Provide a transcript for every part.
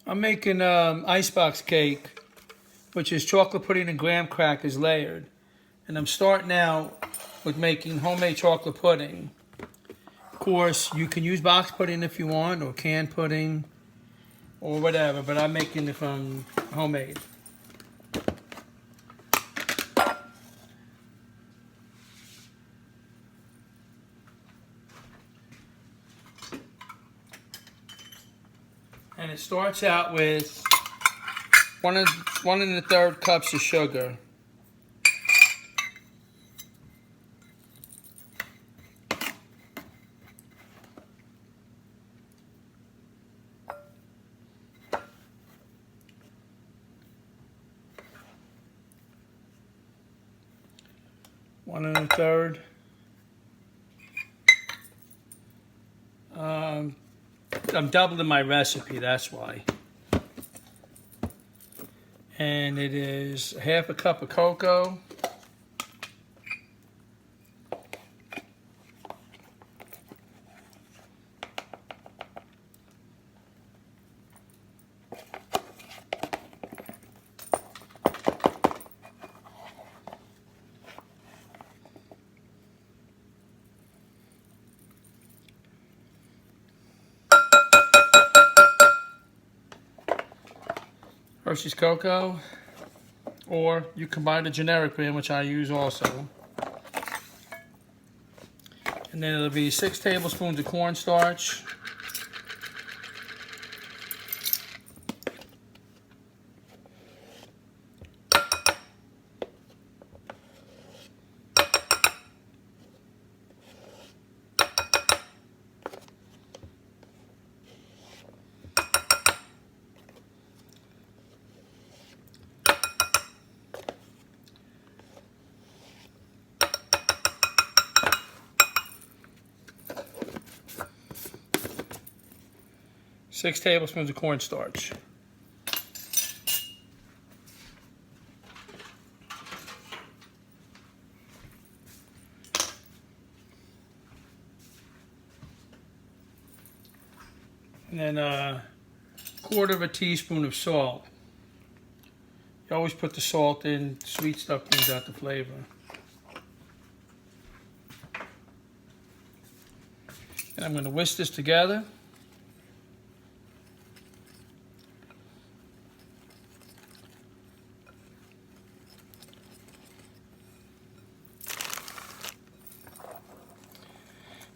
I'm making icebox cake, which is chocolate pudding and graham crackers layered. And I'm starting out with making homemade chocolate pudding. Of course, you can use box pudding if you want, or canned pudding, or whatever, but I'm making it from homemade. And it starts out with 1 1⅓ cups of sugar. One and a third. I'm doubling my recipe, that's why. And it is 1/2 cup of cocoa. Hershey's cocoa, or you can buy the generic brand, which I use also. And then it'll be 6 tablespoons of cornstarch. Six tablespoons of cornstarch. And then 1/4 teaspoon of salt. You always put the salt in. Sweet stuff brings out the flavor. And I'm going to whisk this together.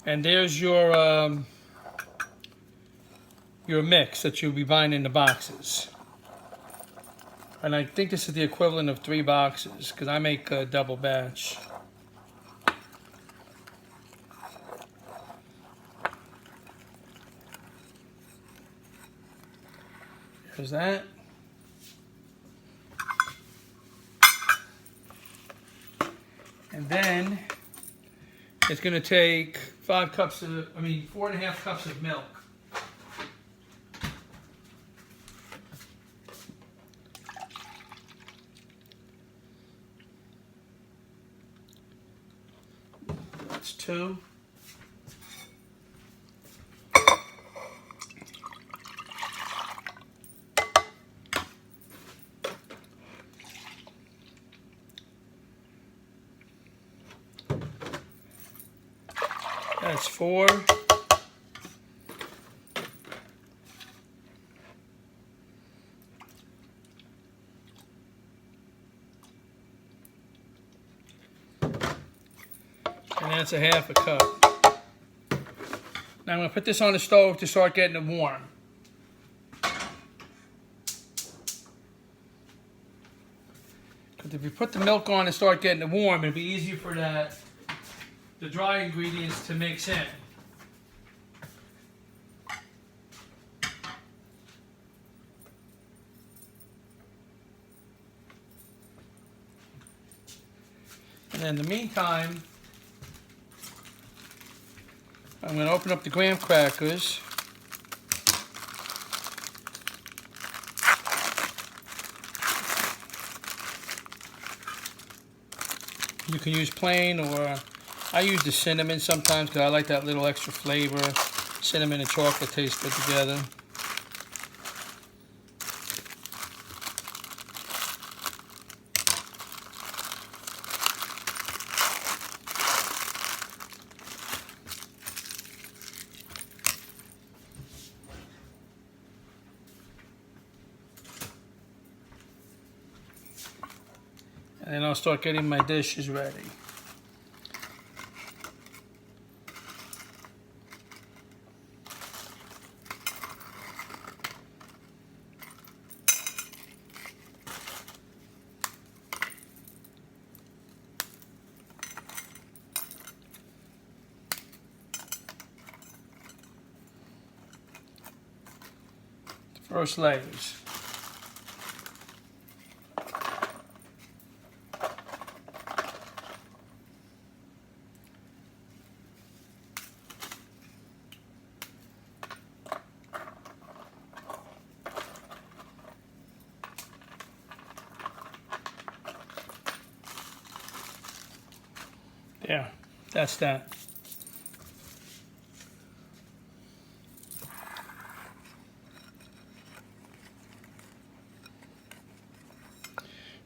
And there's your mix that you'll be buying in the boxes. And I think this is the equivalent of 3 boxes, because I make a double batch. There's that. And then it's going to take 4.5 cups of milk. That's 2. That's 4. And that's 1/2 cup. Now I'm going to put this on the stove to start getting it warm. Because if you put the milk on and start getting it warm, it'll be easier for the dry ingredients to mix in. And in the meantime, I'm going to open up the graham crackers. You can use plain, or I use the cinnamon sometimes because I like that little extra flavor. Cinnamon and chocolate taste good together. And then I'll start getting my dishes ready. First layers. Yeah, that's that.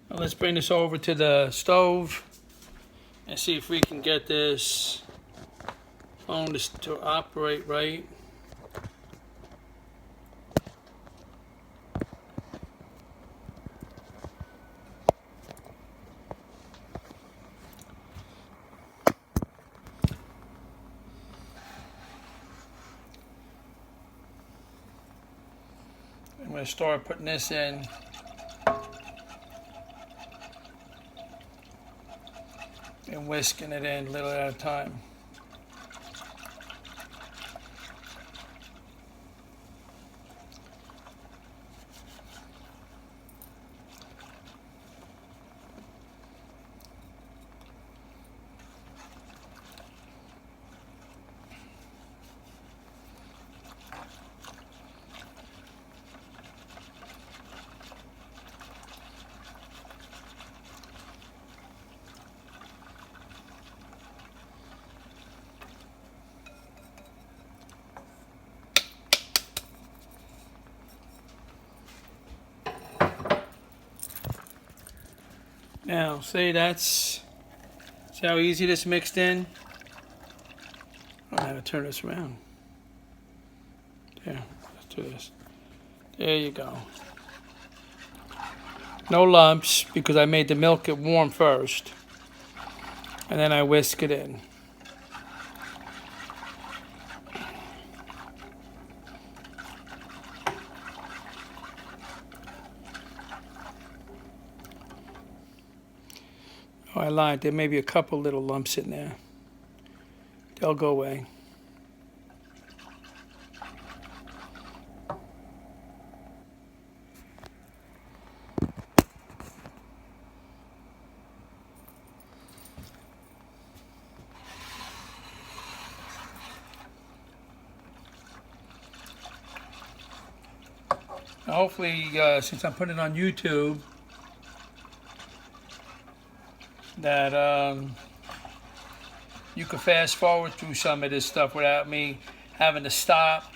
Now let's bring this over to the stove and see if we can get this phone to operate right. I'm going to start putting this in. And whisking it in a little at a time. Now, see how easy this mixed in? I don't know how to turn this around. There, let's do this. There you go. No lumps because I made the milk get warm first. And then I whisk it in. Oh, I lied. There may be a couple little lumps in there. They'll go away. Now hopefully, since I'm putting it on YouTube, that you can fast forward through some of this stuff without me having to stop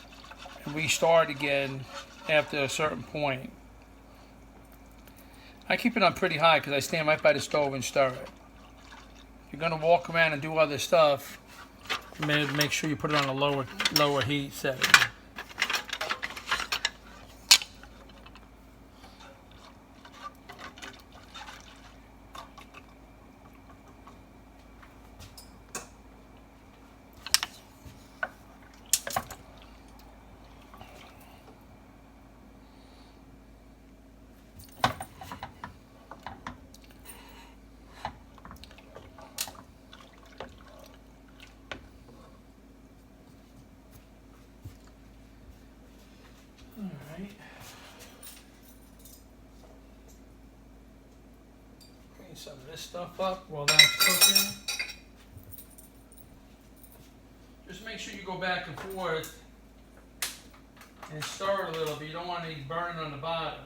and restart again after a certain point. I keep it on pretty high because I stand right by the stove and stir it. If you're going to walk around and do other stuff, make sure you put it on a lower heat setting. Alright. Clean some of this stuff up while that's cooking. Just make sure you go back and forth and stir it a little bit. You don't want any burning on the bottom.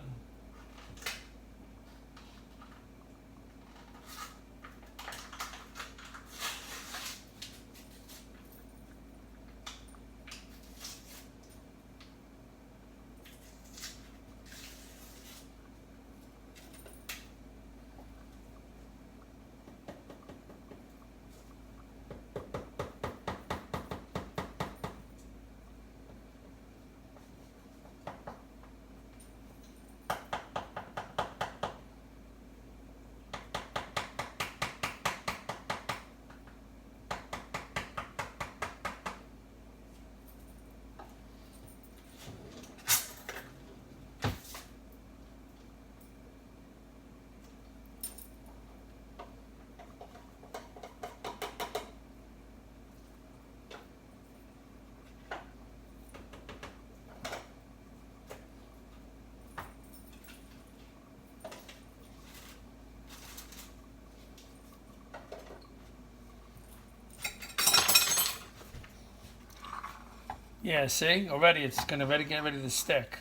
Yeah, see? Already it's gonna get ready to stick.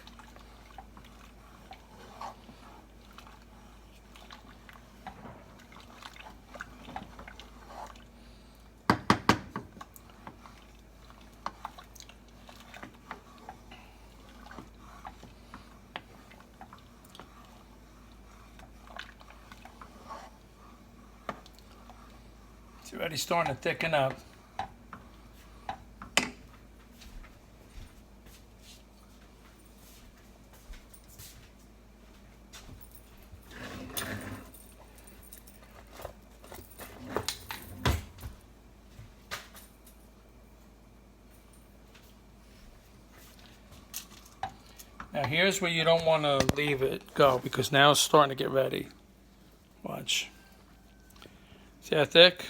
It's already starting to thicken up. Now here's where you don't want to leave it go, because now it's starting to get ready. Watch. See how thick?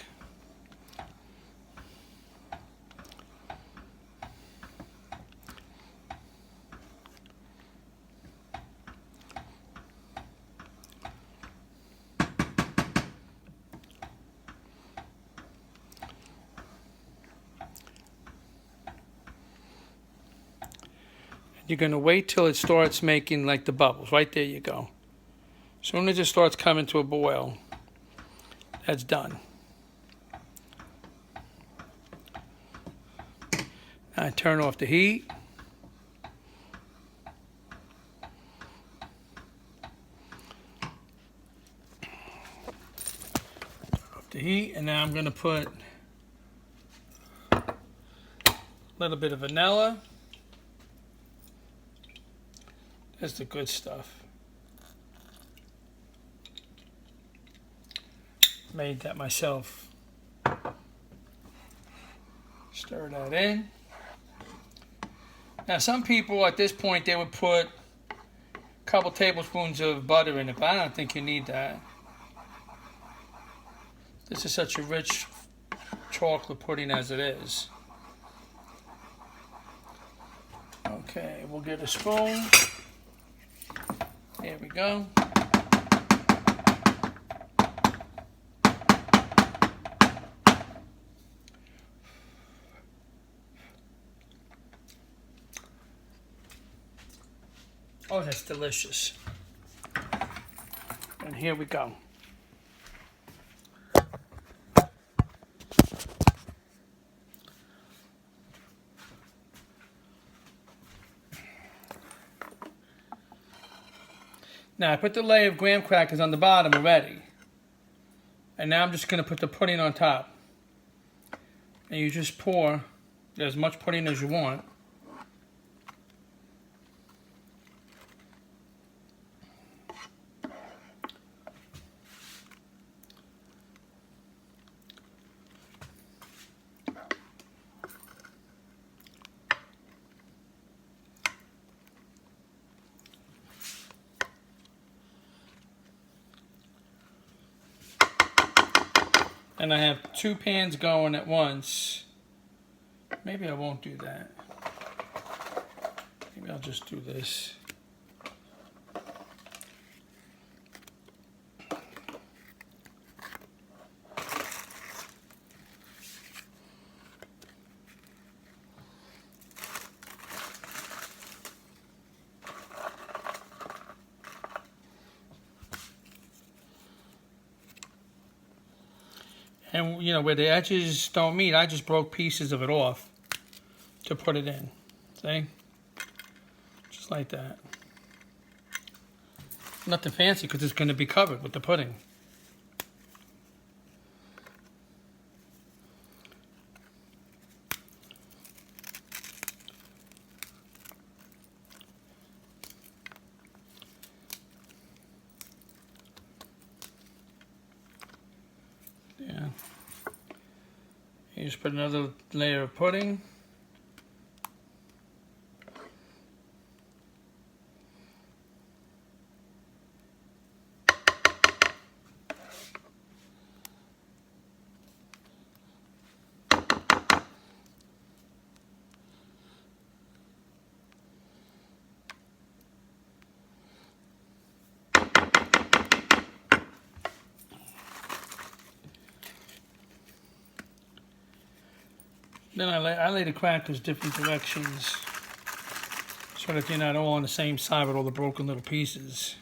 You're going to wait till it starts making like the bubbles. Right there you go. As soon as it starts coming to a boil, that's done. Now I turn off the heat. Off the heat, and now I'm going to put a little bit of vanilla. That's the good stuff. Made that myself. Stir that in. Now some people at this point, they would put a couple tablespoons of butter in it, but I don't think you need that. This is such a rich chocolate pudding as it is. Okay, we'll get a spoon. There we go. Oh, that's delicious. And here we go. Now I put the layer of graham crackers on the bottom already. And now I'm just going to put the pudding on top. And you just pour as much pudding as you want. And I have 2 pans going at once. Maybe I won't do that. Maybe I'll just do this. And you know, where the edges don't meet, I just broke pieces of it off to put it in. See? Just like that. Nothing fancy because it's going to be covered with the pudding. Yeah. You just put another layer of pudding. Then I lay the crackers different directions so that they're not all on the same side with all the broken little pieces.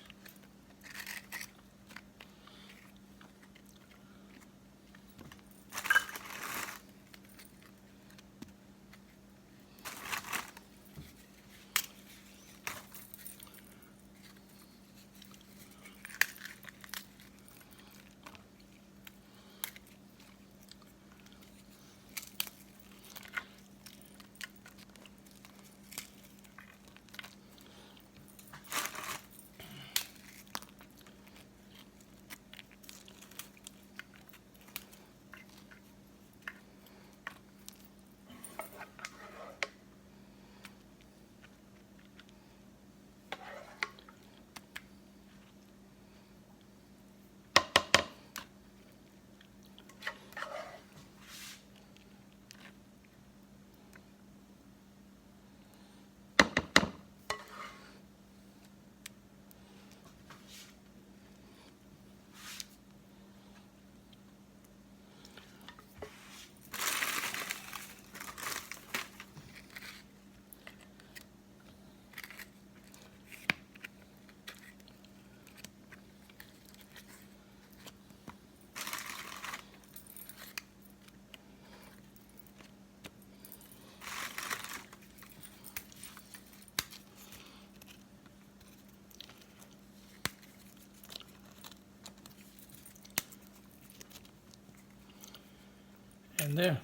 And there.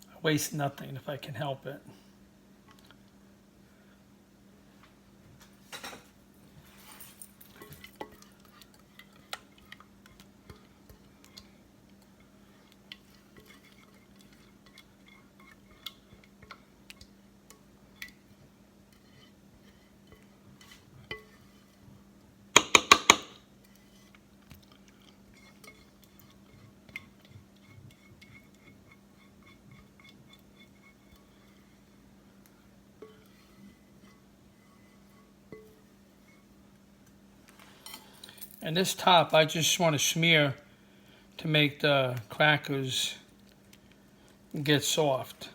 I waste nothing if I can help it. And this top, I just want to smear to make the crackers get soft.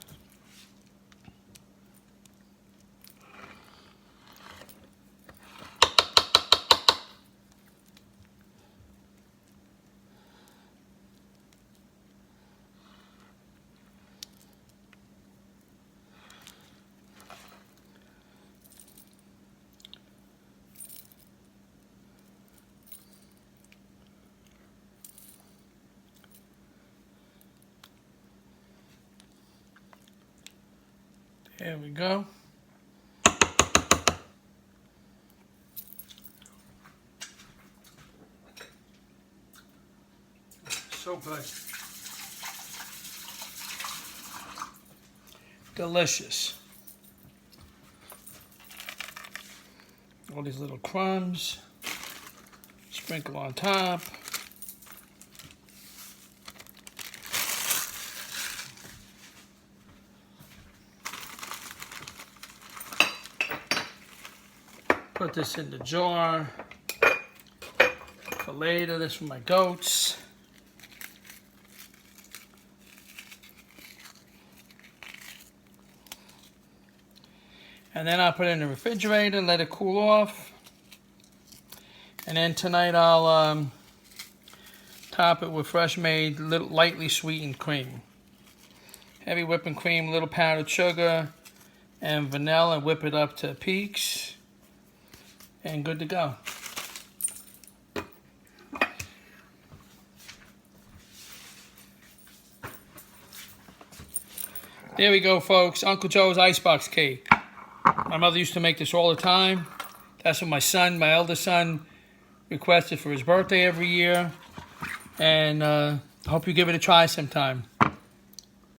There we go. So good. Delicious. All these little crumbs. Sprinkle on top. Put this in the jar for later. This for my goats. And then I'll put it in the refrigerator, let it cool off. And then tonight I'll top it with fresh made, lightly sweetened cream. Heavy whipping cream, little powdered sugar, and vanilla. Whip it up to peaks. And good to go. There we go, folks. Uncle Joe's Icebox cake. My mother used to make this all the time. That's what my eldest son, requested for his birthday every year. And I hope you give it a try sometime.